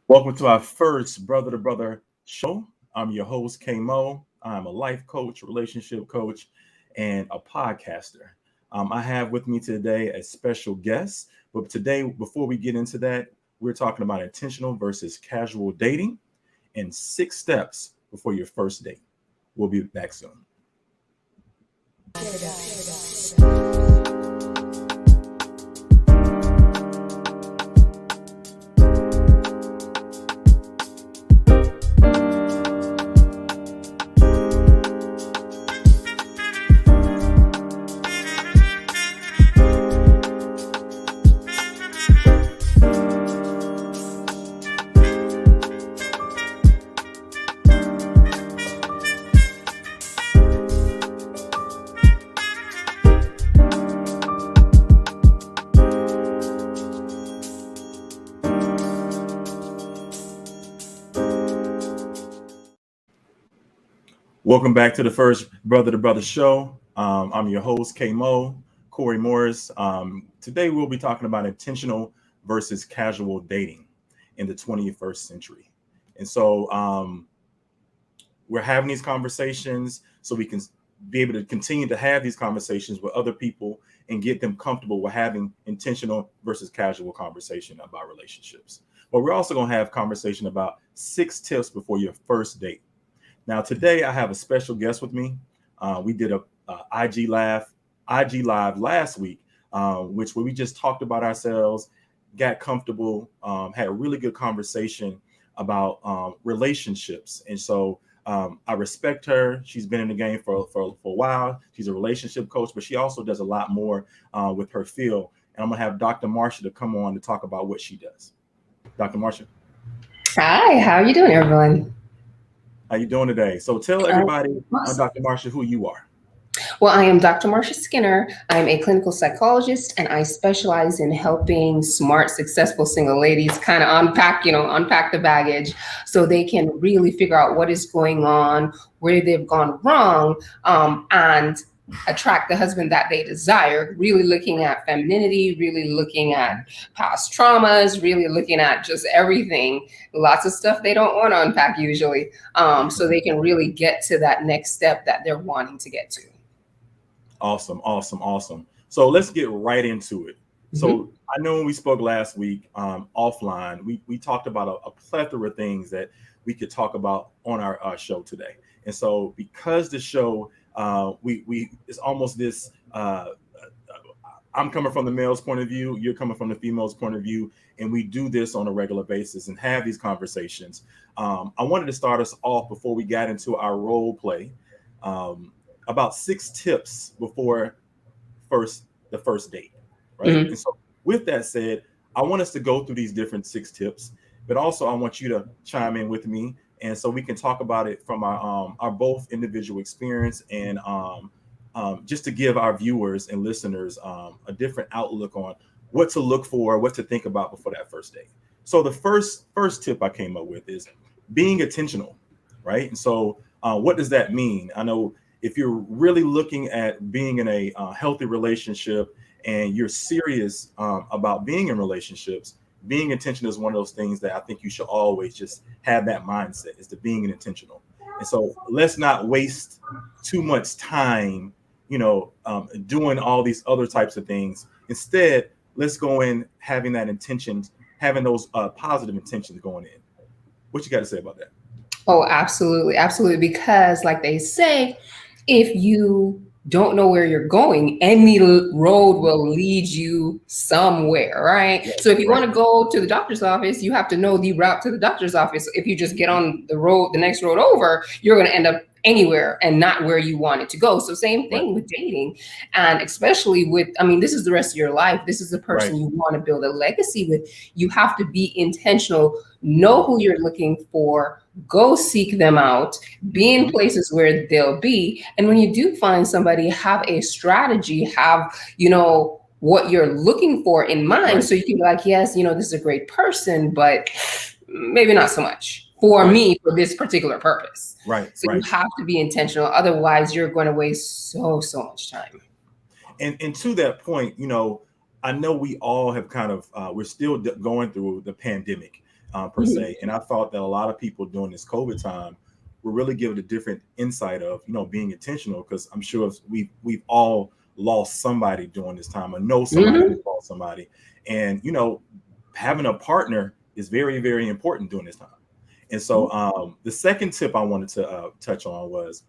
Welcome to our first Brother to Brother show. I'm your host, KMO. I'm a life coach, relationship coach, and a podcaster. I have with me today a special guest. But today, before we get into that, we're talking about intentional versus casual dating and 6 steps before your first date. We'll be back soon. Welcome back to the first Brother to Brother show. I'm your host, KMO, Corey Morris. Today we'll be talking about intentional versus casual dating in the 21st century. And so we're having these conversations so we can be able to continue to have these conversations with other people and get them comfortable with having intentional versus casual conversation about relationships. But we're also going to have conversation about 6 tips before your first date. Now, today I have a special guest with me. We did a IG Live last week, where we just talked about ourselves, got comfortable, had a really good conversation about relationships. And so I respect her. She's been in the game for a while. She's a relationship coach, but she also does a lot more with her field. And I'm going to have Dr. Marsha to come on to talk about what she does. Dr. Marsha. Hi, how are you doing, everyone? How you doing today? So tell everybody, Dr. Marsha, who you are. Well, I am Dr. Marsha Skinner. I'm a clinical psychologist, and I specialize in helping smart, successful single ladies kind of unpack the baggage so they can really figure out what is going on, where they've gone wrong, and attract the husband that they desire, really looking at femininity, really looking at past traumas, really looking at just everything, lots of stuff they don't want to unpack usually, so they can really get to that next step that they're wanting to get to. Awesome. So let's get right into it. So I know when we spoke last week offline, we talked about a plethora of things that we could talk about on our show today. And so because the show, it's almost this, I'm coming from the male's point of view, you're coming from the female's point of view, and we do this on a regular basis and have these conversations. I wanted to start us off before we got into our role play, about 6 tips before the first date, right? And so with that said, I want us to go through these different 6 tips, but also I want you to chime in with me, and so we can talk about it from our both individual experience and just to give our viewers and listeners a different outlook on what to look for, what to think about before that first date. So the first tip I came up with is being intentional, right? And so what does that mean? I know if you're really looking at being in a healthy relationship and you're serious about being in relationships, being intentional is one of those things that I think you should always just have that mindset, is to being intentional. And so let's not waste too much time, doing all these other types of things. Instead, let's go in having that intentions, having those positive intentions going in. What you got to say about that? Oh, absolutely. Because like they say, if you don't know where you're going, any road will lead you somewhere, right? Yes, so if you want to go to the doctor's office, you have to know the route to the doctor's office. If you just get on the next road over, you're going to end up anywhere and not where you want it to go. So same thing with dating. And especially this is the rest of your life. This is the person you want to build a legacy with. You have to be intentional, know who you're looking for, go seek them out, be in places where they'll be. And when you do find somebody, have a strategy, have, what you're looking for in mind. So you can be like, yes, this is a great person, but maybe not so much for me for this particular purpose. So you have to be intentional. Otherwise, you're going to waste so much time. And to that point, I know we all have kind of, we're still going through the pandemic. per se. And I thought that a lot of people during this COVID time were really given a different insight of, being intentional, because I'm sure we've all lost somebody during this time, or know somebody who lost somebody. And, having a partner is very, very important during this time. And so the second tip I wanted to touch on was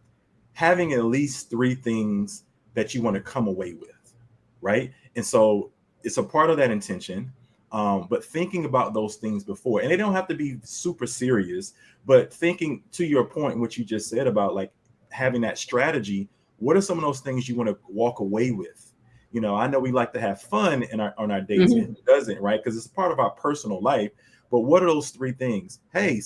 having at least 3 things that you want to come away with, right? And so it's a part of that intention, but thinking about those things before, and they don't have to be super serious, but thinking, to your point, what you just said about like having that strategy, what are some of those things you want to walk away with? I know we like to have fun on our dates, and it doesn't, right? Because it's part of our personal life. But what are those 3 things? Hey,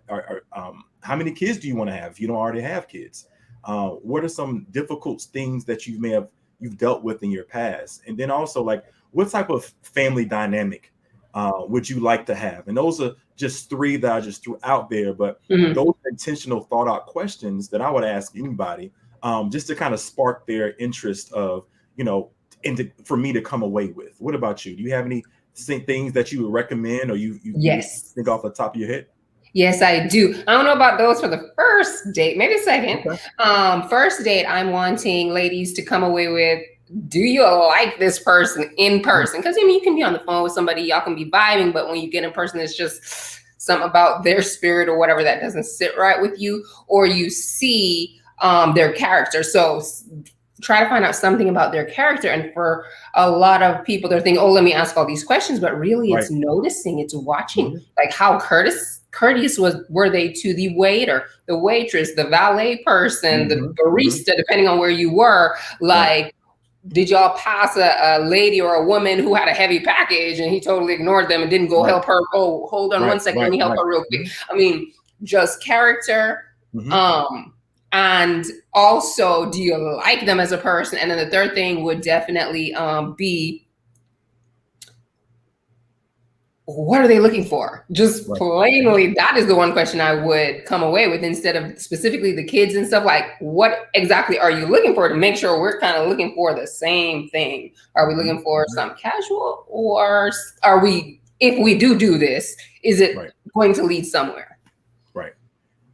how many kids do you want to have if you don't already have kids? What are some difficult things that you've dealt with in your past? And then also, like, what type of family dynamic would you like to have? And those are just 3 that I just threw out there. But those intentional, thought out questions that I would ask anybody, just to kind of spark their interest of, for me to come away with. What about you? Do you have any things that you would recommend, or you Yes. think off the top of your head? Yes, I do. I don't know about those for the first date, maybe second. Okay. First date, I'm wanting ladies to come away with, do you like this person in person? Because you can be on the phone with somebody, y'all can be vibing, but when you get in person, it's just something about their spirit or whatever that doesn't sit right with you, or you see their character. So try to find out something about their character. And for a lot of people, they're thinking, oh, let me ask all these questions, but really it's noticing, it's watching, like how courteous were they to the waiter, the waitress, the valet person, the barista, depending on where you were. Like, did y'all pass a lady or a woman who had a heavy package and he totally ignored them and didn't go help her? Oh, hold on 1 second, let me help her real quick. I mean, just character. And also, do you like them as a person? And then the third thing would definitely be, what are they looking for? Just plainly, that is the one question I would come away with, instead of specifically the kids and stuff. Like, what exactly are you looking for, to make sure we're kind of looking for the same thing? Are we looking for something casual, or are we, if we do this, is it going to lead somewhere?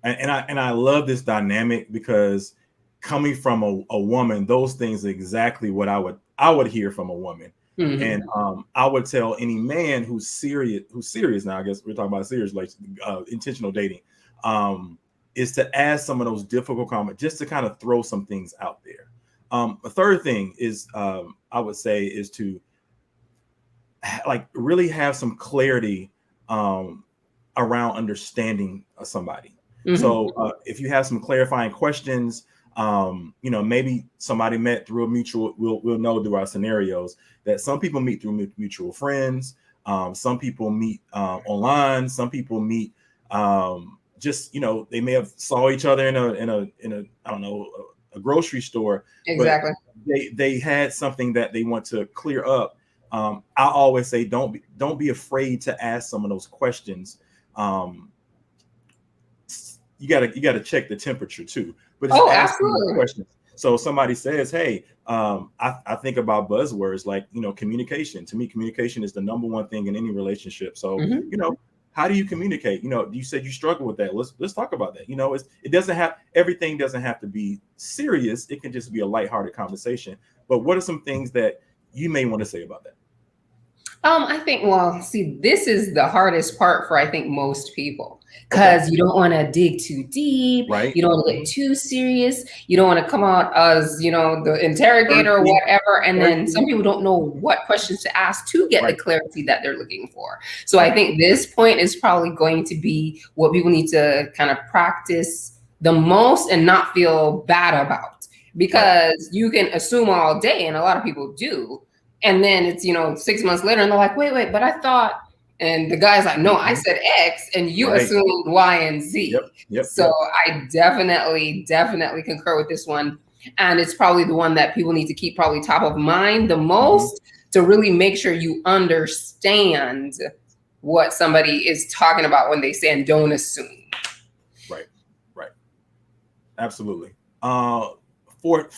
And I love this dynamic, because coming from a woman, those things are exactly what I would hear from a woman. And I would tell any man who's serious now, I guess we're talking about serious, like intentional dating, is to ask some of those difficult comments, just to kind of throw some things out there. A third thing is, I would say, is to like really have some clarity around understanding somebody. So if you have some clarifying questions, maybe somebody met through a mutual, we'll know through our scenarios that some people meet through mutual friends. Some people meet online. Some people meet just, they may have saw each other in a I don't know, a grocery store. Exactly. But they had something that they want to clear up. I always say, don't be afraid to ask some of those questions. You gotta check the temperature too. But just ask questions. So somebody says, hey, I think about buzzwords like, communication. To me, communication is the number one thing in any relationship. So, how do you communicate? You said you struggle with that. Let's talk about that. Everything doesn't have to be serious. It can just be a lighthearted conversation. But what are some things that you may want to say about that? I think, this is the hardest part for, I think, most people, because you don't want to dig too deep. Right. You don't want to get too serious. You don't want to come out as, the interrogator or whatever. And then some people don't know what questions to ask to get the clarity that they're looking for. So I think this point is probably going to be what people need to kind of practice the most and not feel bad about, because you can assume all day, and a lot of people do. And then it's, 6 months later and they're like, wait, but I thought, and the guy's like, no, I said X and you assumed Y and Z. So I definitely concur with this one. And it's probably the one that people need to keep probably top of mind the most, to really make sure you understand what somebody is talking about when they say, and don't assume. Right. Absolutely. Fourth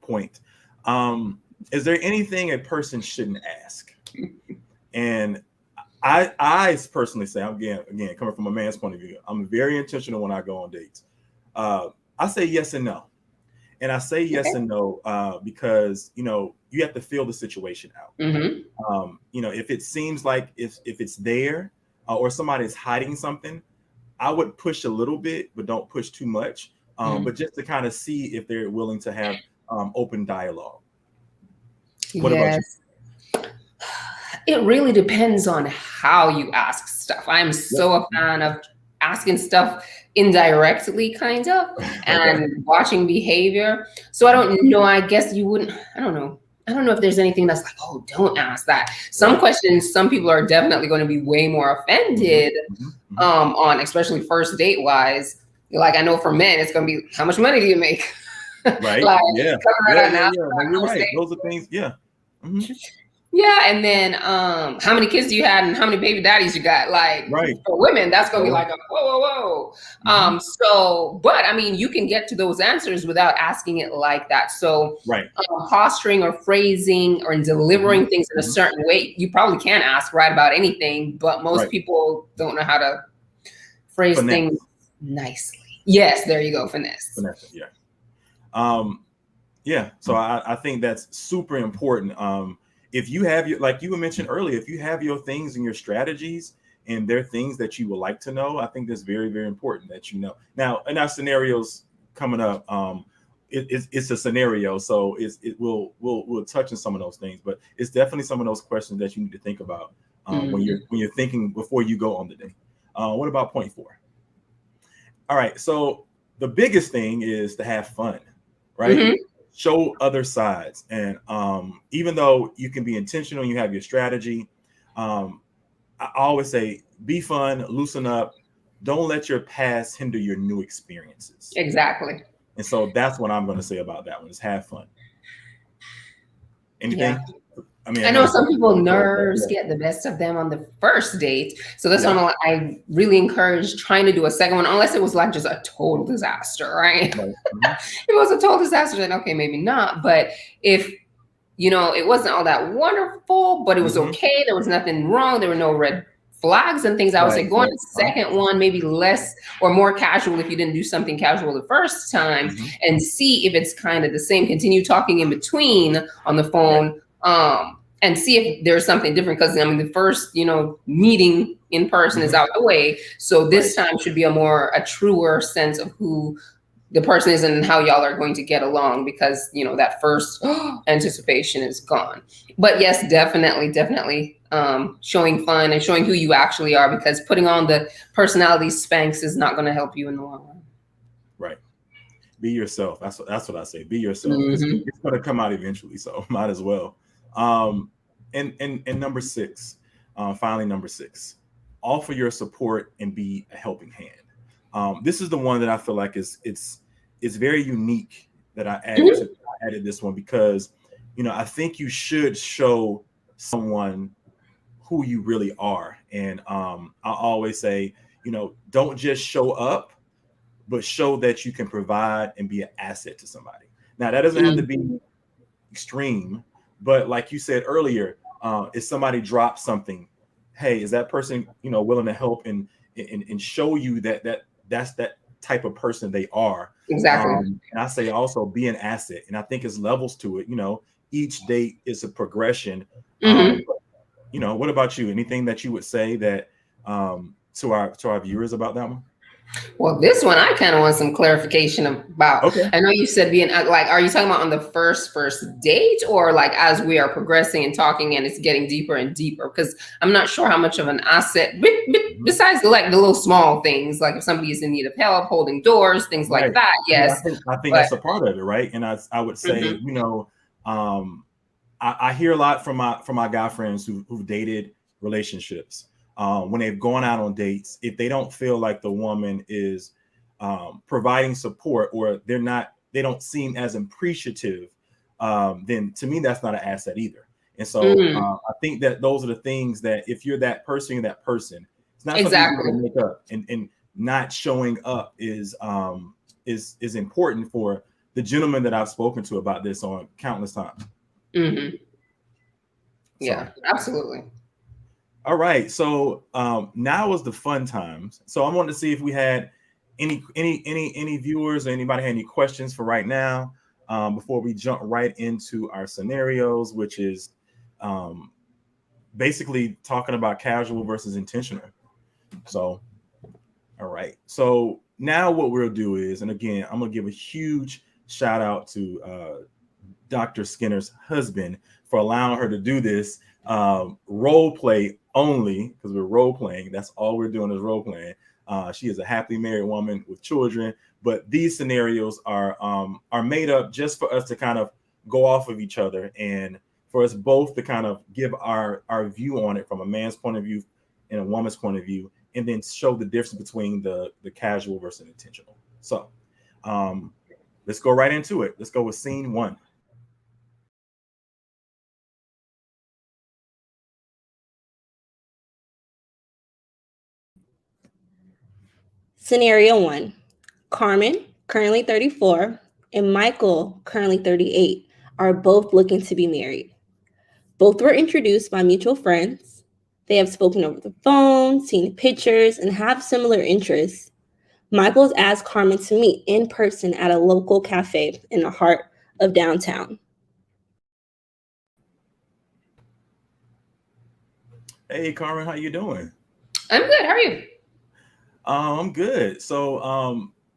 point. Is there anything a person shouldn't ask? And I personally say, I'm again coming from a man's point of view, I'm very intentional when I go on dates. I say yes and no. And I say yes Okay. and no because, you have to feel the situation out. Mm-hmm. If it seems like if it's there or somebody is hiding something, I would push a little bit, but don't push too much. Mm-hmm. But just to kind of see if they're willing to have open dialogue. What about you? Yes. It really depends on how you ask stuff. I'm Yep. so a fan of asking stuff indirectly, kind of, Okay. and watching behavior. So I don't know. I guess you wouldn't, I don't know. I don't know if there's anything that's like, oh, don't ask that. Some Right. questions, some people are definitely going to be way more offended on, especially first date wise. Like I know for men, it's going to be, how much money do you make? Right. Like, Yeah. coming right out and asking No, that you're on right. stage. Those are things. Yeah. Yeah, and then how many kids do you had and how many baby daddies you got? Like Right. for women, that's gonna be So, like a whoa. So but I mean you can get to those answers without asking it like that. So right. posturing or phrasing or delivering things in a Mhm. certain way, you probably can ask right about anything, but most Right. people don't know how to phrase Finesse. things nicely. Yes, there you go, finesse. Finesse. Yeah. Yeah. So I think that's super important. If you have your, like you mentioned earlier, if you have your things and your strategies and there are things that you would like to know, I think that's very, very important that you know. Now, in our scenarios coming up, it's a scenario, so we'll touch on some of those things, but it's definitely some of those questions that you need to think about when you're thinking before you go on the date. What about point 4? All right, so the biggest thing is to have fun, right? Mm-hmm. Show other sides, and even though you can be intentional, you have your strategy. I always say, be fun, loosen up. Don't let your past hinder your new experiences. Exactly. And so that's what I'm going to say about that one: is have fun. Anything? Yeah. I mean, I I know know we some talked people about it before, but nerves yeah, get the best of them on the first date. So that's yeah, one I really encourage trying to do a second one, unless it was like just a total disaster, right? right. If it was a total disaster, then okay, maybe not. But if it wasn't all that wonderful, but it was okay. There was nothing wrong. There were no red flags and things. I would say Right, go on the second one, maybe less or more casual if you didn't do something casual the first time, and see if it's kind of the same. Continue talking in between on the phone, and see if there's something different. Because I mean, the first meeting in person is out the way, so this time should be a truer sense of who the person is and how y'all are going to get along, because that first anticipation is gone. But yes, definitely showing fun and showing who you actually are, because putting on the personality Spanx is not going to help you in the long run. Right. Be yourself. That's what I say. Be yourself, because it's going to come out eventually, so might as well. And number 6, finally, number 6, offer your support and be a helping hand. This is the one that I feel like it's very unique that I added this one, because I think you should show someone who you really are. And I always say, don't just show up, but show that you can provide and be an asset to somebody. Now, that doesn't have to be extreme, but like you said earlier, if somebody drops something, hey, is that person willing to help and show you that's that type of person they are. Exactly. And I say also be an asset, and I think it's levels to it. Each date is a progression. What about you? Anything that you would say that to our viewers about that one? Well, this one I kind of want some clarification about. Okay. I know you said being like, are you talking about on the first date, or like as we are progressing and talking and it's getting deeper and deeper? Because I'm not sure how much of an asset, besides like the little small things, like if somebody is in need of help, holding doors, things like that. Yes. I think that's a part of it, right? And I would say, I hear a lot from my guy friends who've dated relationships. When they've gone out on dates, if they don't feel like the woman is providing support, or they don't seem as appreciative, then to me, that's not an asset either. And so I think that those are the things that if you're that person, you're that person. It's not something you can make up, and not showing up is important for the gentleman that I've spoken to about this on countless times. Yeah, absolutely. All right. So now is the fun times. So I wanted to see if we had any viewers or anybody had any questions for right now, before we jump right into our scenarios, which is um, basically talking about casual versus intentional. So, all right. So now what we'll do is, and again, I'm gonna give a huge shout out to Dr. Skinner's husband for allowing her to do this role play only, because we're role playing. That's all we're doing is role playing. She is a happily married woman with children, but these scenarios are made up just for us to kind of go off of each other and for us both to kind of give our view on it from a man's point of view and a woman's point of view, and then show the difference between the casual versus intentional. So let's go right into it. Let's go with scene one. Scenario 1. Carmen, currently 34, and Michael, currently 38, are both looking to be married. Both were introduced by mutual friends. They have spoken over the phone, seen pictures, and have similar interests. Michael has asked Carmen to meet in person at a local cafe in the heart of downtown. Hey, Carmen, how you doing? I'm good. How are you? I'm good. So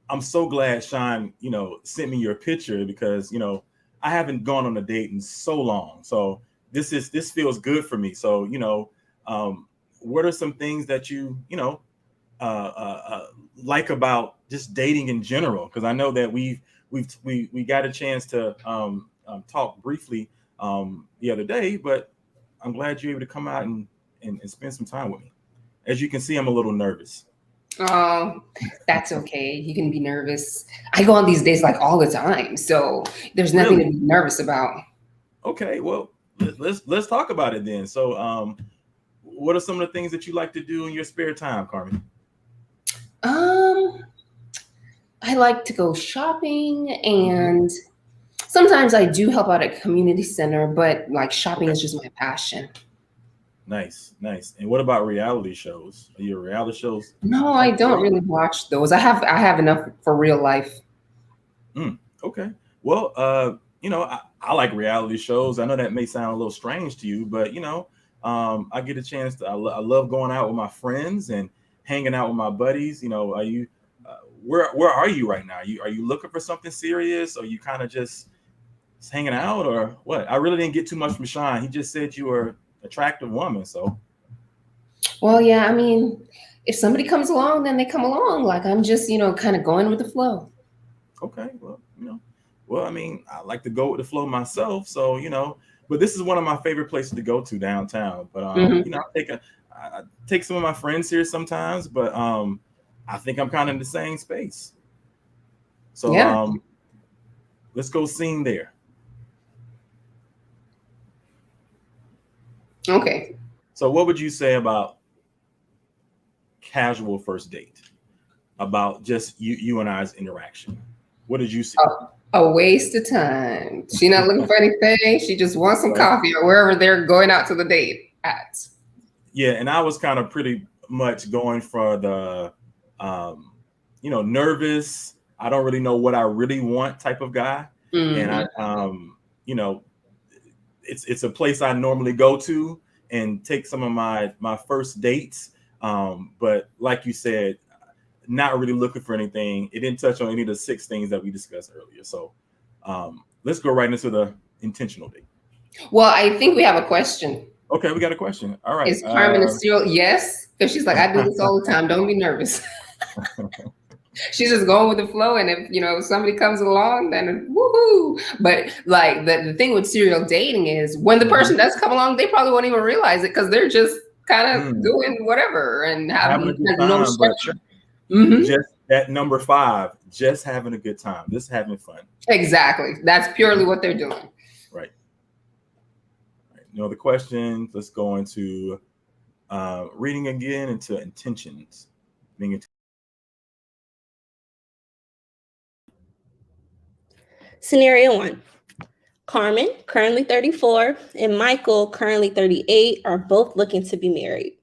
I'm so glad Sean, sent me your picture because I haven't gone on a date in so long. So this feels good for me. So what are some things that like about just dating in general? Because I know that we got a chance to talk briefly the other day, but I'm glad you're able to come out and spend some time with me. As you can see, I'm a little nervous. Oh, that's okay. You can be nervous. I go on these dates like all the time, so there's nothing Really? to be nervous about. Okay, well, let's talk about it then. So, what are some of the things that you like to do in your spare time, Carmen? Um, I like to go shopping, and sometimes I do help out at community center, but like shopping Okay, is just my passion. nice, nice. And what about reality shows? Are you a reality shows No, I type of don't lady? really watch those. I have enough for real life. Okay. Well, I like reality shows. I know that may sound a little strange to you, but I get a chance to. I love going out with my friends and hanging out with my buddies. Are you? Where are you right now? Are you looking for something serious? Or you kind of just hanging out, or what? I really didn't get too much from Sean. He just said you were an attractive woman. So Well, yeah, I mean, if somebody comes along, then they come along. Like I'm just, kind of going with the flow. okay, well, I mean, I like to go with the flow myself. So but this is one of my favorite places to go to downtown. But Hmm. I take some of my friends here sometimes, but I think I'm kind of in the same space. So Yeah. let's go scene there. Okay. So what would you say about casual first date? About just you and I's interaction? What did you see? A waste of time. She not looking for anything. She just wants some Right. coffee or wherever they're going out to the date at. Yeah, and I was kind of pretty much going for the nervous, I don't really know what I really want type of guy. And I Hmm. you know it's a place I normally go to and take some of my first dates. But like you said, not really looking for anything. It didn't touch on any of the six things that we discussed earlier. So let's go right into the intentional date. Well, I think we have a question. Okay, we got a question. All right. Is Carmen a serial? Yes, because she's like, I do this all the time. Don't be nervous. She's just going with the flow, and if somebody comes along, then woohoo! But like the thing with serial dating is when the Mhm. person does come along, they probably won't even realize it because they're just kind of Mm, doing whatever and have having a good no time, but structure. Hmm. just at number five, just having a good time, just having fun. Exactly. That's purely what they're doing. Right. Right. The questions. Let's go into reading again into intentions. Being Scenario 1. Carmen, currently 34, and Michael, currently 38, are both looking to be married.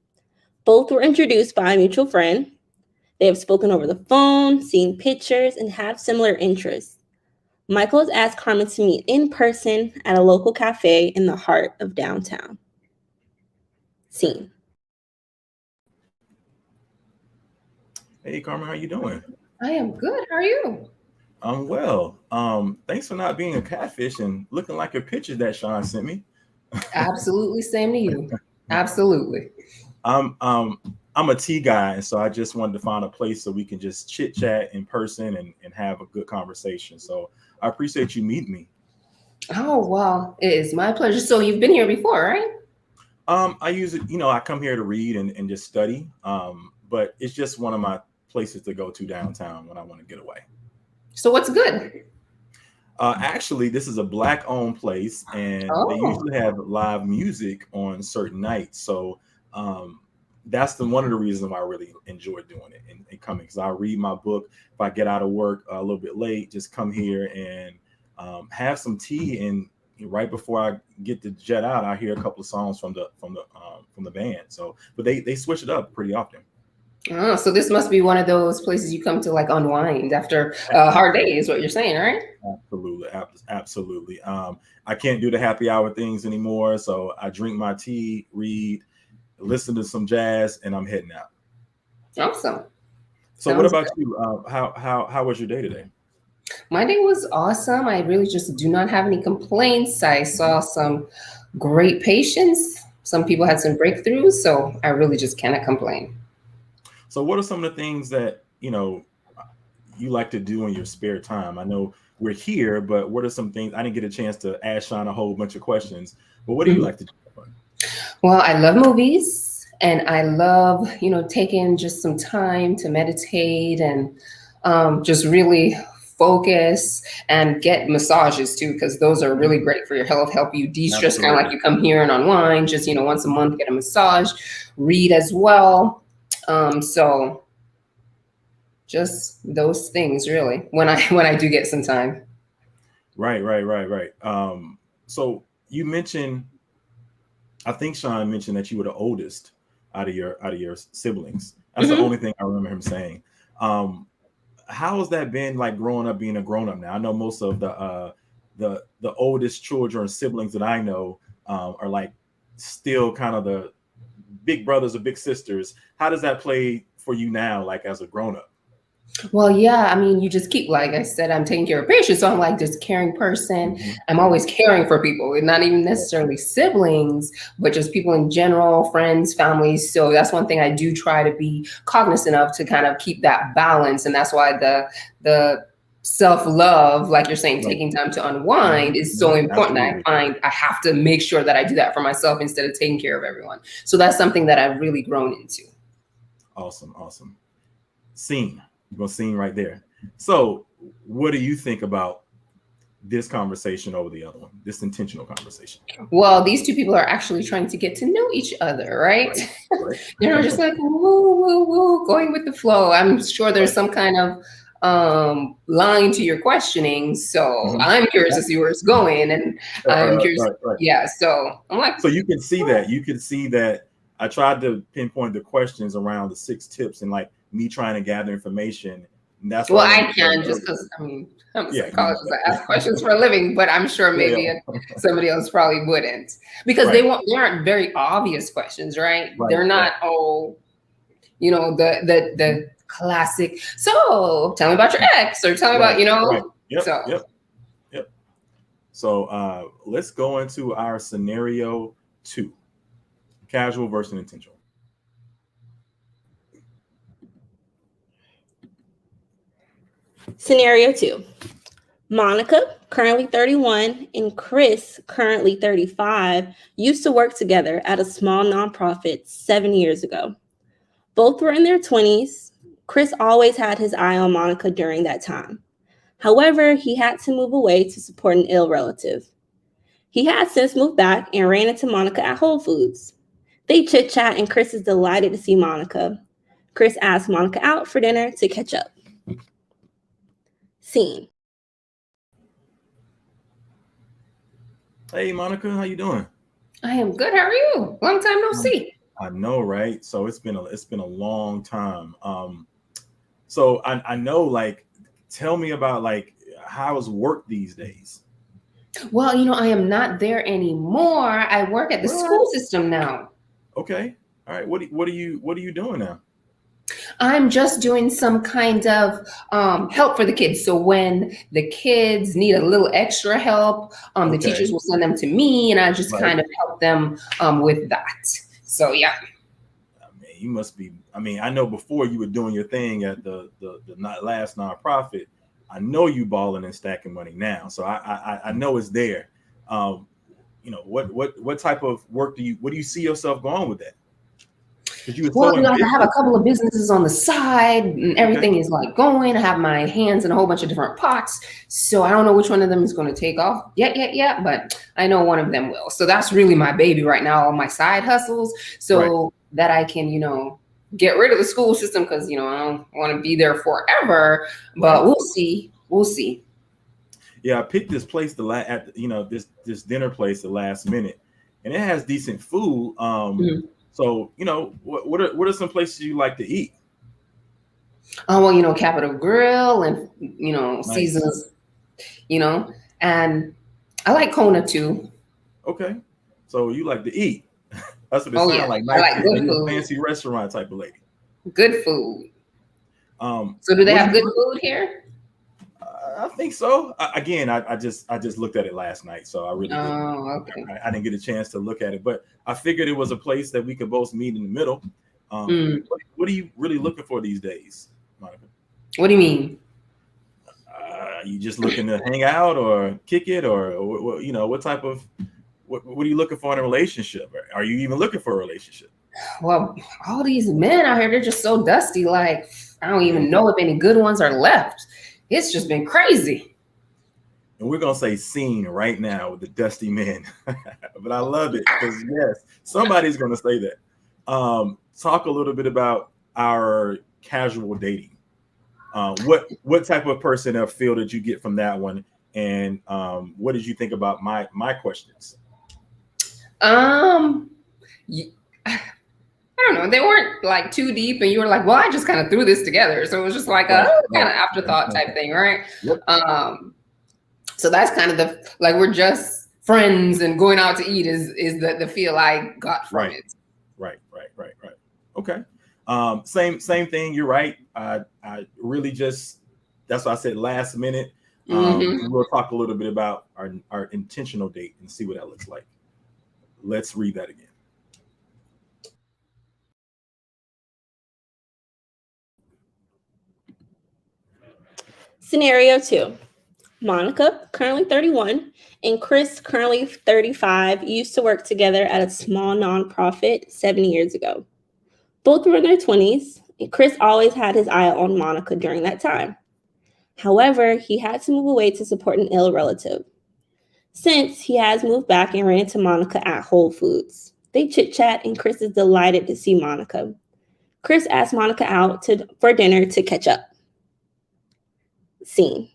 Both were introduced by a mutual friend. They have spoken over the phone, seen pictures, and have similar interests. Michael has asked Carmen to meet in person at a local cafe in the heart of downtown. Scene. Hey, Carmen, how you doing? I am good. How are you? I'm well. Thanks for not being a catfish and looking like your picture that Sean sent me. Absolutely, same to you. Absolutely. I'm a tea guy, and so I just wanted to find a place so we can just chit chat in person and have a good conversation. So I appreciate you meeting me. Oh, well, it is my pleasure. So you've been here before, right? I use it, I come here to read and just study. But it's just one of my places to go to downtown when I want to get away. So what's good? Actually, this is a Black-owned place, and they usually have live music on certain nights. So that's one of the reasons why I really enjoy doing it and coming, because I read my book. If I get out of work a little bit late, just come here and have some tea, and right before I get to jet out, I hear a couple of songs from the band. So, but they switch it up pretty often. Oh, so this must be one of those places you come to like unwind after a hard day, is what you're saying, right? Absolutely, absolutely. I can't do the happy hour things anymore, so I drink my tea, read, listen to some jazz, and I'm heading out. Awesome. So, what about you? How was your day today? My day was awesome. I really just do not have any complaints. I saw some great patients. Some people had some breakthroughs, so I really just cannot complain. So what are some of the things that, you like to do in your spare time? I know we're here, but what are some things? I didn't get a chance to ask Sean a whole bunch of questions, but what do you like to do? Well, I love movies, and I love, taking just some time to meditate and just really focus, and get massages too, because those are really great for your health, help you de-stress, kind of like you come here and unwind, just, once a month, get a massage, read as well. So just those things really when I do get some time. Right. So you mentioned, I think Sean mentioned that you were the oldest out of your siblings. That's the only thing I remember him saying. How has that been like growing up, being a grown up now? I know most of the oldest children, siblings that I know are like still kind of the big brothers or big sisters. How does that play for you now, like as a grown up? Well, yeah, I mean, you just keep, like I said, I'm taking care of patients, so I'm like this caring person. I'm always caring for people, not even necessarily siblings, but just people in general, friends, families. So that's one thing I do try to be cognizant of, to kind of keep that balance. And that's why the self-love, like you're saying, taking time to unwind is so important. Absolutely. I find I have to make sure that I do that for myself instead of taking care of everyone. So that's something that I've really grown into. Awesome. Scene. We're going to scene right there. So what do you think about this conversation over the other one, this intentional conversation? Well, these two people are actually trying to get to know each other, right? They're just like, woo, going with the flow. I'm sure there's some kind of line to your questioning. So I'm curious to see where it's going. And I'm curious. Right. Yeah. So I'm like. So you can see that. You can see that I tried to pinpoint the questions around the 6 tips and like me trying to gather information. And that's well, I can, just because I'm a psychologist. I ask questions for a living, but I'm sure maybe somebody else probably wouldn't, because they aren't very obvious questions, right? They're not the classic. So tell me about your ex, or tell me about Yep. So let's go into our scenario 2, casual versus intentional. Scenario 2. Monica, currently 31, and Chris, currently 35, used to work together at a small nonprofit 7 years ago. Both were in their 20s. Chris always had his eye on Monica during that time. However, he had to move away to support an ill relative. He had since moved back and ran into Monica at Whole Foods. They chit-chat, and Chris is delighted to see Monica. Chris asks Monica out for dinner to catch up. Scene. Hey, Monica, how you doing? I am good. How are you? Long time no see. I know, right? So it's been a long time. So I know, like, tell me about like how's work these days? Well, I am not there anymore. I work at the school What? system now. Okay. All right. What are you doing now? I'm just doing some kind of help for the kids. So when the kids need a little extra help, the Okay. teachers will send them to me, and I just Right. kind of help them with that. So yeah. I mean, you must be. I mean, I know before you were doing your thing at the not last nonprofit. I know you balling and stacking money now, so I know it's there. Um, what type of work what do you see yourself going with that? Because you were Well, so I have a ambitious. couple of businesses on the side, and Okay. everything is like going. I have my hands in a whole bunch of different pots. So I don't know which one of them is going to take off yet, but I know one of them will. So that's really my baby right now, all my side hustles, Right. so that I can, get rid of the school system because, I don't want to be there forever, but Right. we'll see. We'll see. Yeah, I picked this place this dinner place the last minute, and it has decent food. Mhm. So what are some places you like to eat? Oh, well, Capital Grill and, Nice. Seasons, you know, and I like Kona too. Okay. So you like to eat. That's what it Oh, yeah. sounds like. I Nice. like good You a food. fancy restaurant type of lady. Good food. So do they What do have you? good food here? I think so. Again, I just looked at it last night, so I really didn't. Oh, okay. I didn't get a chance to look at it, but I figured it was a place that we could both meet in the middle. Mm. What are you really looking for these days, Monica? What do you mean? You just looking to hang out or kick it, or what type of what are you looking for in a relationship? Or are you even looking for a relationship? Well, all these men out here, they're just so dusty. Like, I don't Yeah. even know if any good ones are left. It's just been crazy. And we're gonna say scene right now with the dusty men, but I love it because yes, somebody's gonna say that. Talk a little bit about our casual dating. What type of person or feel did you get from that one, and what did you think about my questions? Um, y- I don't know. They weren't like too deep, and you were like, "Well, I just kind of threw this together," so it was just like a Right, kind right. of afterthought type thing, right? Yep. So that's kind of the like we're just friends and going out to eat is the feel I got from Right, it. right. Okay. Same thing. You're right. I really just that's why I said last minute. Hmm. We'll talk a little bit about our intentional date and see what that looks like. Let's read that again. Scenario 2. Monica, currently 31, and Chris, currently 35, used to work together at a small nonprofit 7 years ago. Both were in their 20s, and Chris always had his eye on Monica during that time. However, he had to move away to support an ill relative. Since he has moved back and ran into Monica at Whole Foods. They chit chat, and Chris is delighted to see Monica. Chris asks Monica out for dinner to catch up. Scene.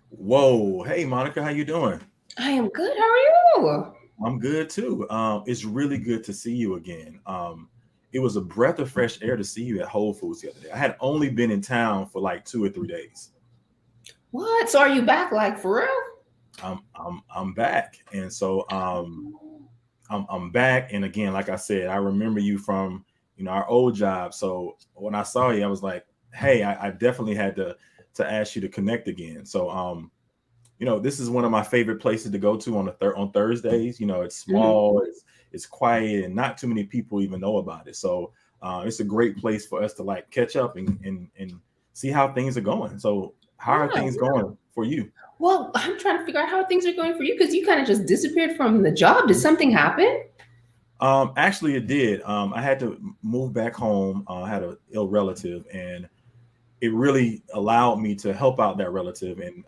Whoa, hey Monica, how you doing? I am good. How are you? I'm good too. It's really good to see you again. It was a breath of fresh air to see you at Whole Foods the other day. I had only been in town for like 2 or 3 days. What? So are you back like for real? I'm back, and so I'm back. And again, like I said, I remember you from our old job. So when I saw you, I was like, hey, I definitely had to ask you to connect again. So this is one of my favorite places to go to on Thursdays. It's Mhm. small, it's quiet, and not too many people even know about it. So it's a great place for us to like catch up and see how things are going. So how are Yeah. things going for you? Well, I'm trying to figure out how things are going for you because you kind of just disappeared from the job. Did something happen? Actually, it did. I had to move back home. I had an ill relative, and it really allowed me to help out that relative. And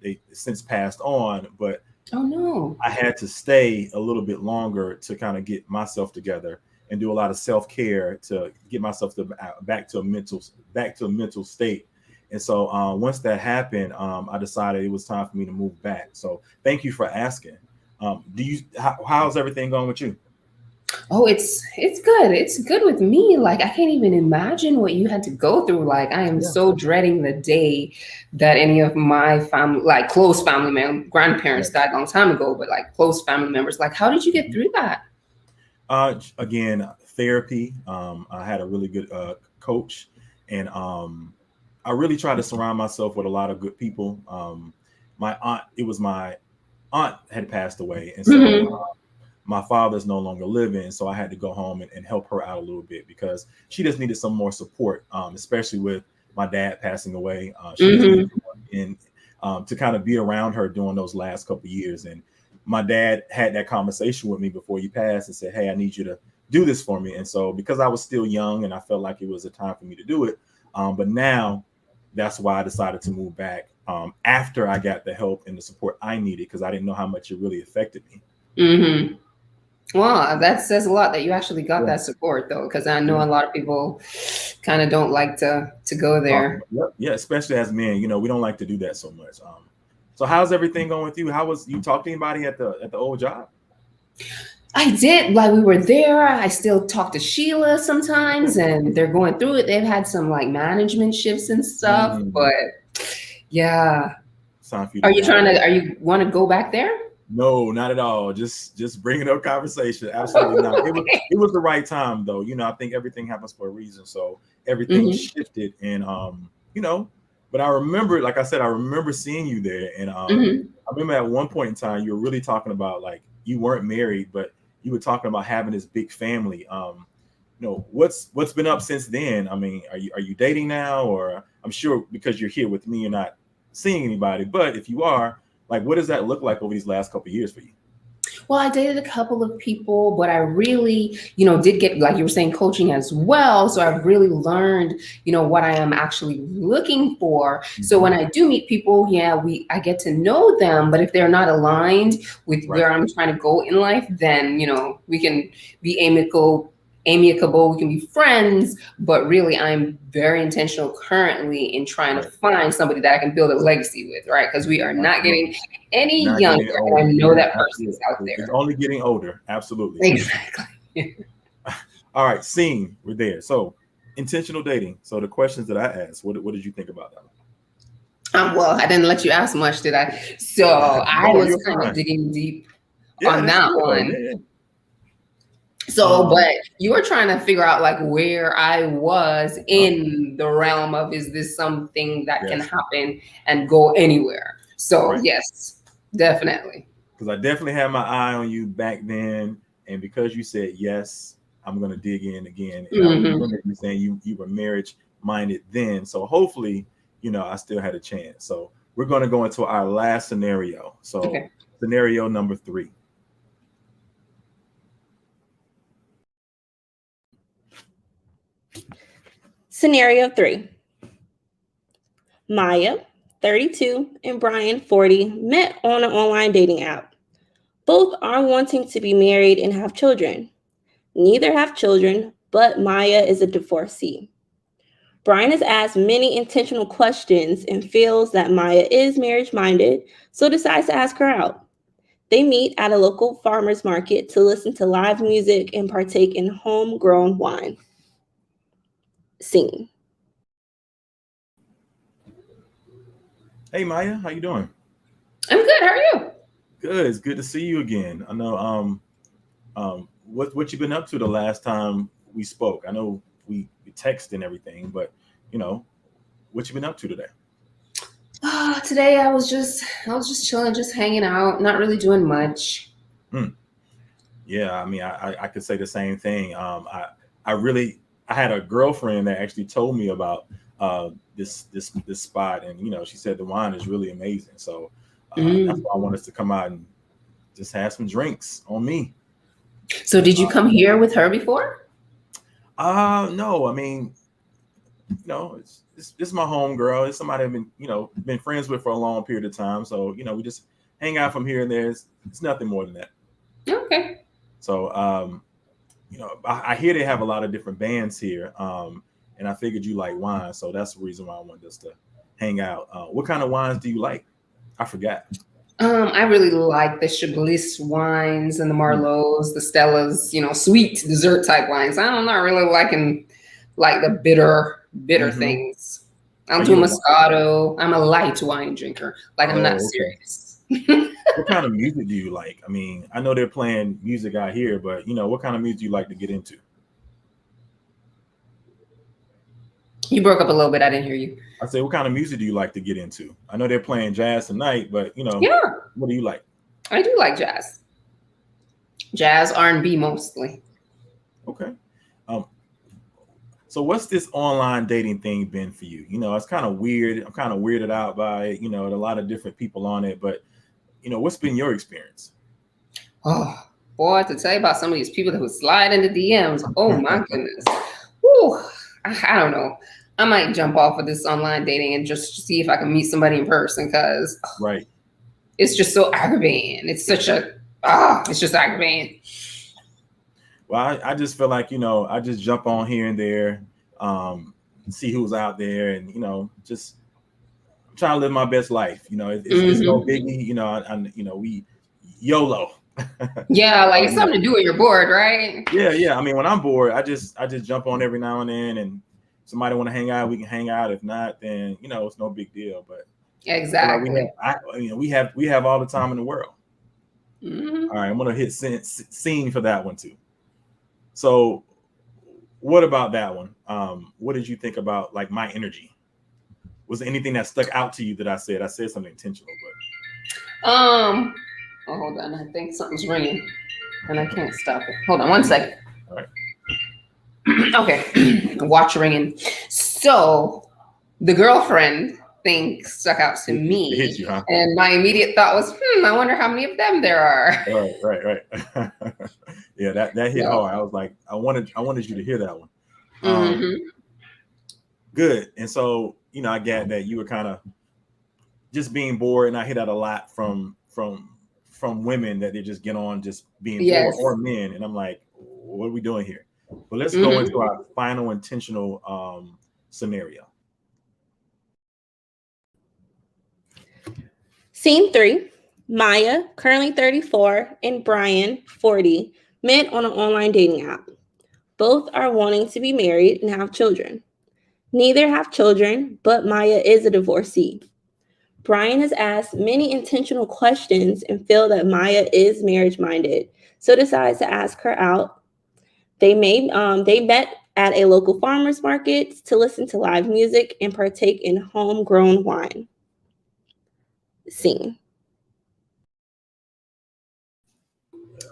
they since passed on, but Oh no. I had to stay a little bit longer to kind of get myself together and do a lot of self care to get myself back to a mental state. And so once that happened, I decided it was time for me to move back. So thank you for asking. How's everything going with you? Oh, it's good. It's good with me. Like, I can't even imagine what you had to go through. Like, I am so dreading the day that any of my family, like close family members, grandparents died a long time ago, but like close family members, like, how did you get through that? Again, therapy. I had a really good coach, and I really tried to surround myself with a lot of good people. My aunt had passed away, and so my father's no longer living, so I had to go home and help her out a little bit because she just needed some more support, especially with my dad passing away. She just needed to kind of be around her during those last couple of years. And my dad had that conversation with me before he passed and said, "Hey, I need you to do this for me." And so because I was still young and I felt like it was a time for me to do it, but now that's why I decided to move back after I got the help and the support I needed, because I didn't know how much it really affected me. Wow, that says a lot that you actually got that support, though, because I know a lot of people kind of don't like to go there. Yeah, especially as men, we don't like to do that so much. So how's everything going with you? How was you talk to anybody at the old job? I did. Like, we were there. I still talk to Sheila sometimes, and they're going through it. They've had some like management shifts and stuff, but yeah. Are you want to go back there? No, not at all. Just bringing up conversation. Absolutely not. It was the right time, though. I think everything happens for a reason. So everything shifted, and but I remember, like I said, I remember seeing you there, and I remember at one point in time you were really talking about, like, you weren't married, but you were talking about having this big family. What's been up since then? I mean, are you dating now? Or I'm sure because you're here with me, you're not seeing anybody. But if you are, like, what does that look like over these last couple of years for you? Well, I dated a couple of people, but I really, did get, like you were saying, coaching as well. So I've really learned, what I am actually looking for. So when I do meet people, I get to know them. But if they're not aligned with where I'm trying to go in life, then, we can be amicable, we can be friends, but really I'm very intentional currently in trying to find somebody that I can build a legacy with, right? Because we are not getting any younger, and I know that person's out there. It's only getting older. Absolutely. Exactly. All right, scene, we're there. So intentional dating. So the questions that I asked, what did you think about that? Well, I didn't let you ask much, did I? So I was kind of digging deep on that one. Yeah. So, but you were trying to figure out like where I was in the realm of, is this something that can happen and go anywhere? So yes, definitely. Because I definitely had my eye on you back then. And because you said yes, I'm going to dig in again. And I remember you saying you were marriage minded then. So hopefully, I still had a chance. So we're going to go into our last scenario. So scenario number 3. Scenario 3. Maya, 32, and Brian, 40, met on an online dating app. Both are wanting to be married and have children. Neither have children, but Maya is a divorcee. Brian has asked many intentional questions and feels that Maya is marriage-minded, so decides to ask her out. They meet at a local farmer's market to listen to live music and partake in homegrown wine. Scene. Hey Maya, how you doing? I'm good. How are you? Good. It's good to see you again. I know what you've been up to the last time we spoke. I know we text and everything, but what you been up to today? Today I was just chilling, just hanging out, not really doing much. Yeah, I mean, I could say the same thing. I had a girlfriend that actually told me about this spot, and she said the wine is really amazing. So that's why I want us to come out and just have some drinks on me. So did you come here with her before? No, I mean, it's my home girl. It's somebody I've been friends with for a long period of time. So we just hang out from here and there. It's nothing more than that. Okay. So I hear they have a lot of different bands here, and I figured you like wine, so that's the reason why I wanted us to hang out. What kind of wines do you like? I forgot. I really like the Chablis wines and the Merlots, the Stellas, sweet dessert type wines. I'm not really liking like the bitter things. I'll do Moscato. I'm a light wine drinker. Like I'm not serious. What kind of music do you like? I mean, I know they're playing music out here, but what kind of music do you like to get into? You broke up a little bit. I didn't hear you. I say, what kind of music do you like to get into? I know they're playing jazz tonight, but what do you like? I do like jazz. Jazz, R&B mostly. Okay. So what's this online dating thing been for you? It's kind of weird. I'm kind of weirded out by it. A lot of different people on it, but what's been your experience? Oh boy, to tell you about some of these people that would slide into DMs. Oh my goodness. Whew. I don't know. I might jump off of this online dating and just see if I can meet somebody in person because it's just so aggravating. It's such it's just aggravating. Well, I just feel like, I just jump on here and there, see who's out there and, just try to live my best life. It's no biggie, we YOLO. Yeah, like it's something to do when you're bored, right? Yeah. I mean, when I'm bored, I just jump on every now and then, and somebody want to hang out, we can hang out. If not, then it's no big deal. But exactly, we have all the time in the world. All right, I'm gonna hit scene for that one too. So, what about that one? What did you think about like my energy? Was there anything that stuck out to you that I said? I said something intentional, but oh, hold on. I think something's ringing, and I can't stop it. Hold on 1 second. All right. Okay, watch ringing. So, the girlfriend thing stuck out to me. It hit you, huh? And my immediate thought was, I wonder how many of them there are. Right. Yeah, that hit hard. I was like, I wanted you to hear that one. Good. And so, I get that you were kind of just being bored, and I hear that a lot from women that they just get on just being bored, or men. And I'm like, what are we doing here? But let's go into our final intentional scenario. Scene 3, Maya, currently 34, and Brian, 40, met on an online dating app. Both are wanting to be married and have children. Neither have children, but Maya is a divorcee. Brian has asked many intentional questions and feels that Maya is marriage-minded, so decides to ask her out. They met at a local farmer's market to listen to live music and partake in homegrown wine. Scene.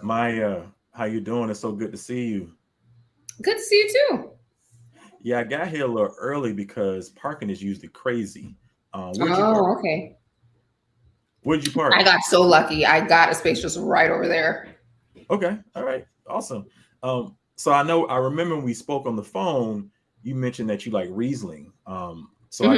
Maya, how you doing? It's so good to see you. Good to see you too. Yeah, I got here a little early because parking is usually crazy. Where'd you park? Okay. Where'd you park? I got so lucky. I got a space just right over there. Okay. All right. Awesome. So I remember when we spoke on the phone, you mentioned that you like Riesling. So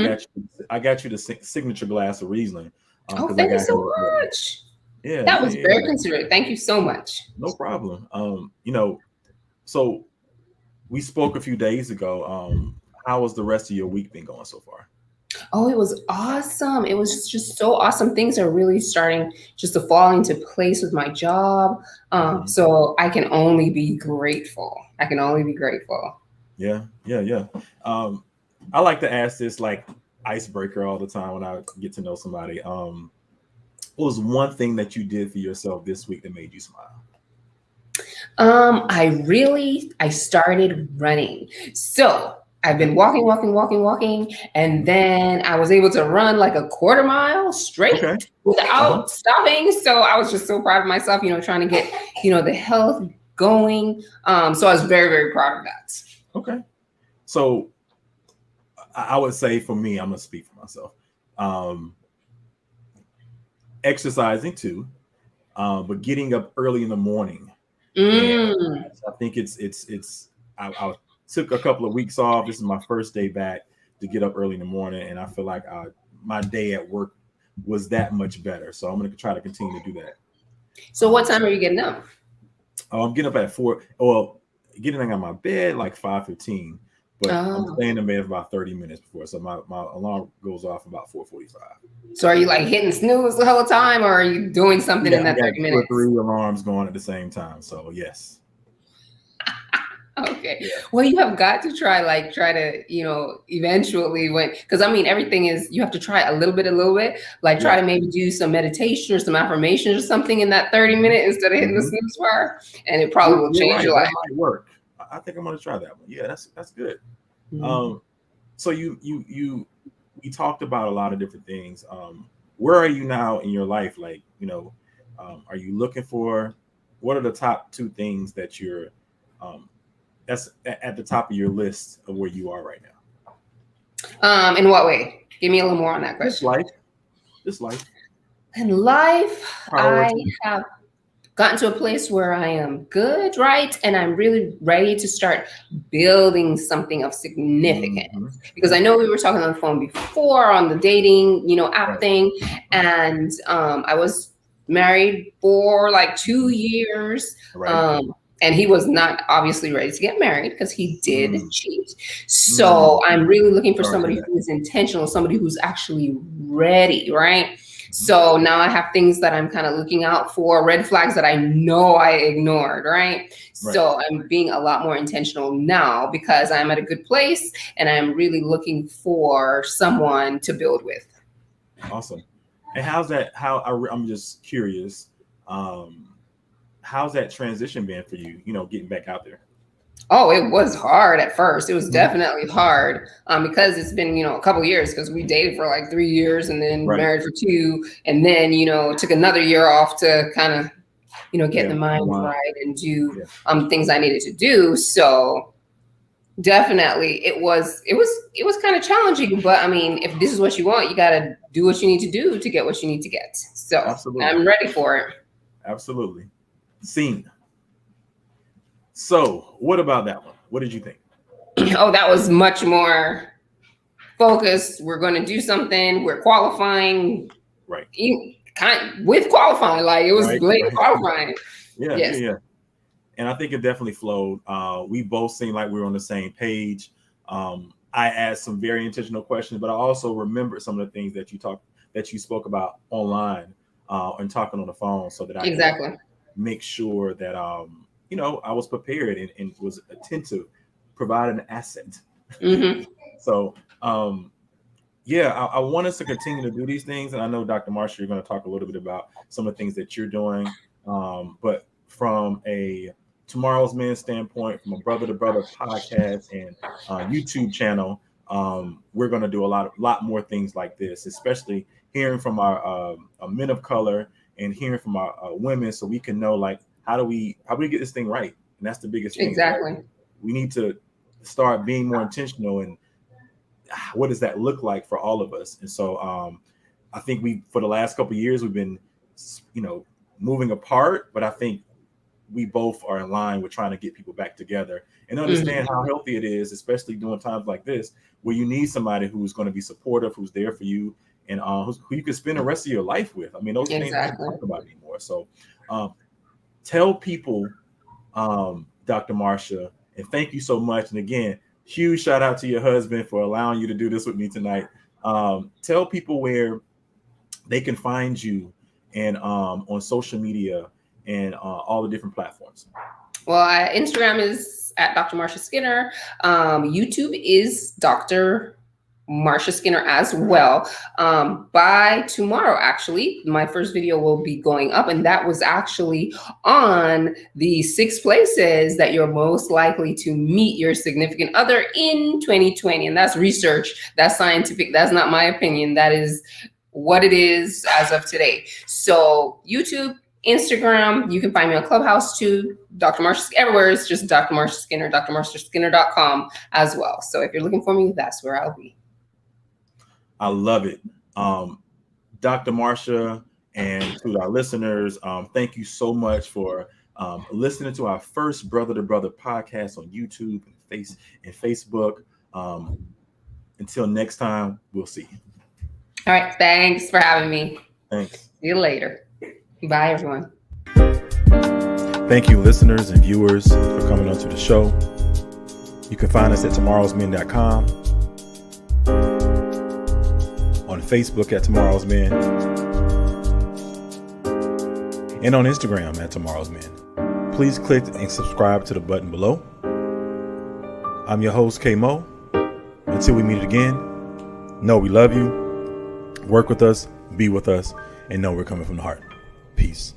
I got you the signature glass of Riesling. Thank you so much. Yeah. That was very considerate. Thank you so much. No problem. So we spoke a few days ago. How was the rest of your week been going so far? Oh, it was awesome. It was just so awesome. Things are really starting just to fall into place with my job. So I can only be grateful. Yeah. I like to ask this like icebreaker all the time when I get to know somebody. What was one thing that you did for yourself this week that made you smile? I started running. So I've been walking, and then I was able to run like a quarter mile straight without stopping. So I was just so proud of myself, trying to get, the health going. So I was very, very proud of that. Okay. So I would say for me, I'm going to speak for myself. Exercising too, but getting up early in the morning. I think I took a couple of weeks off. This is my first day back to get up early in the morning, and I feel like my day at work was that much better. So I'm going to try to continue to do that. So what time are you getting up? I'm getting up at 4. Well, getting out of my bed like 5:15. but I'm staying in bed for about 30 minutes before. So my alarm goes off about 4:45. So are you like hitting snooze the whole time, or are you doing something in that 30 minutes? 2 or 3 alarms going at the same time. So yes. Okay. Yeah. Well, you have got to try to, eventually because I mean, everything is, you have to try a little bit, like try to maybe do some meditation or some affirmations or something in that 30 minutes instead of hitting the snooze bar, and it probably will change your life. That might work. I think I'm going to try that one. Yeah, that's good. Mm-hmm. So we talked about a lot of different things. Where are you now in your life? Like, are you looking for, what are the top 2 things that you're, that's at the top of your list of where you are right now? In what way? Give me a little more on that question. This life. In life, I have gotten to a place where I am good, right? And I'm really ready to start building something of significance. Because I know we were talking on the phone before on the dating, app thing. And I was married for like 2 years. And he was not obviously ready to get married because he did cheat. So I'm really looking for somebody who is intentional, somebody who's actually ready, right? So now I have things that I'm kind of looking out for, red flags that I know I ignored, right? So I'm being a lot more intentional now because I'm at a good place and I'm really looking for someone to build with. Awesome. And I'm just curious, how's that transition been for you, getting back out there? Oh, it was hard at first. It was definitely hard because it's been, a couple of years because we dated for like 3 years and then married for 2. And then, it took another year off to kind of, get the mind right and do things I needed to do. So definitely it was kind of challenging. But I mean, if this is what you want, you got to do what you need to do to get what you need to get. So I'm ready for it. Absolutely. Scene. So what about that one? What did you think? Oh, that was much more focused. We're going to do something. We're qualifying. Right. With qualifying. Like it was late qualifying. Yeah. And I think it definitely flowed. We both seemed like we were on the same page. I asked some very intentional questions, but I also remembered some of the things that you spoke about online and talking on the phone so that I could make sure that I was prepared and was attentive, providing an asset. So, I want us to continue to do these things. And I know, Dr. Marsha, you're going to talk a little bit about some of the things that you're doing. But from a Tomorrow's Men standpoint, from a Brother to Brother podcast and YouTube channel, we're going to do a lot more things like this, especially hearing from our men of color and hearing from our women so we can know, like, how do we get this thing right? And that's the biggest thing. Exactly. Right? We need to start being more intentional, and what does that look like for all of us? And so I think for the last couple of years, we've been, moving apart, but I think we both are in line with trying to get people back together and understand how healthy it is, especially during times like this, where you need somebody who's going to be supportive, who's there for you, and who you can spend the rest of your life with. I mean, those things we don't talk about anymore. So tell people, Dr. Marsha, and thank you so much. And again, huge shout out to your husband for allowing you to do this with me tonight. Tell people where they can find you and on social media and all the different platforms. Well, Instagram is at Dr. Marsha Skinner. YouTube is Dr. Marsha Skinner as well. By tomorrow, actually, my first video will be going up, and that was actually on the 6 places that you're most likely to meet your significant other in 2020. And that's research, that's scientific, that's not my opinion. That is what it is as of today. So YouTube, Instagram, you can find me on Clubhouse too. Dr. Marsha, everywhere is just Dr. Marsha Skinner, drmarshaskinner.com as well. So if you're looking for me, that's where I'll be. I love it. Dr. Marsha, and to our listeners, thank you so much for listening to our first Brother to Brother podcast on YouTube and Facebook. Until next time, we'll see you. All right. Thanks for having me. Thanks. See you later. Bye, everyone. Thank you, listeners and viewers, for coming onto the show. You can find us at tomorrowsmen.com, on Facebook at Tomorrow's Men, and on Instagram at Tomorrow's Men. Please click and subscribe to the button below. I'm your host, KMO. Until we meet again, know we love you, work with us, be with us, and know we're coming from the heart. Peace.